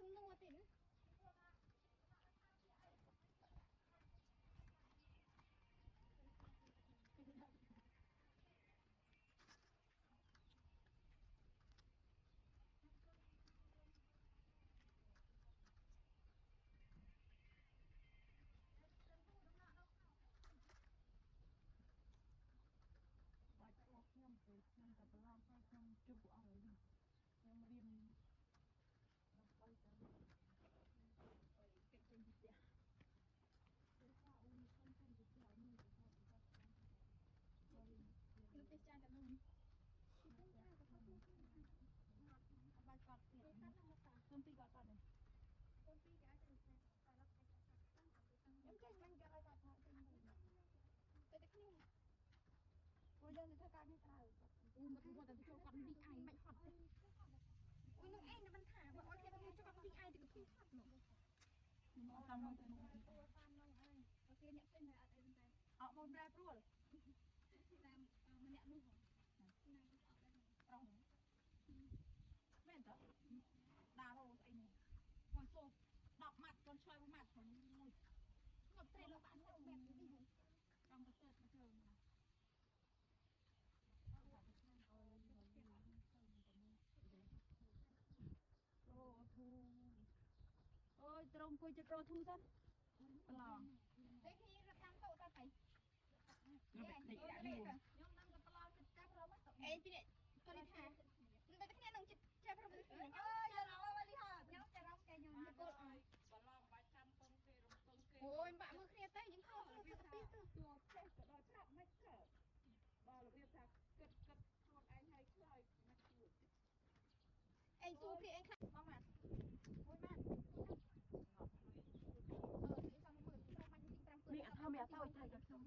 សំណួរទៀតខ្ញុំទៅខ្ញុំទៅប្រឡងហើយខ្ញុំជួបពួកអង្គនេះខ្ញុំរៀនដើម្បីទៅគេចេញពីផ្ទះពេលថាអូនខ្ញុំចេញពីផ្ទះនេះទៅថាខ្ញុំទៅចាយតែនោះអបាយកត់ទៀតខ្ញុំពីកត់ដែរខ្ញុំពីគេអាចទៅតែឡប់គេខ្ញុំចេញមិនគេឲ្យថាចេញទៅតែខ្ញុំអូយយើងទៅធ្វើការនេះត្រូវអូមកទៅចូលគាត់នេះឯងមិនហត់ទេអូយនឹងឯងមិនថាបើអូនគេទៅចូលគាត់នេះឯងទៅគឺហត់នោះមកតាមមកទៅតាមនោះឯងអូគេអ្នកពេញតែអត់អីតែអត់មកប្រែប្រួលតាមម្នាក់នោះហ៎ណាអត់ដែរប្រុសមែនតើដារោស្អីនេះគាត់សូ10ម៉ាត់គាត់ឆ្លើយ1ម៉ាត់ផងមួយខ្ញុំត្រេលោកបាក់ទៅបែបនេះចង់ទៅទៅជើងអូយត្រង់គួយទៅក្រធូសិនប្រឡងតែគ្នារត់តាមតោតទៅខ្ញុំដឹងតែប្រឡងចិត្តចាប់រមអេពីនេះគាត់និយាយថាតែគ្នានឹងចិត្តចាប់រមអូយរមមកលីហោខ្ញុំចាប់រមគេខ្ញុំទៅគាត់អើយប្រឡងបាច់ចាំពងគេរំពងគេអូយបាក់មើលគ្នាទៅយើងខំទៅទៅទៅលោកចេះទៅដល់ប្រាប់មិនទៅបើរបៀបថាគិតខ្លួនឯងឲ្យឆ្លើយមិនជួយឯងទូគេឯងខ្លាចបងម៉ាត់មួយម៉ាត់នេះសំមើលខ្ញុំបាញ់ទី5នេះអត់ធ្វើមិនអត់ទៅទៅខ្ញុំ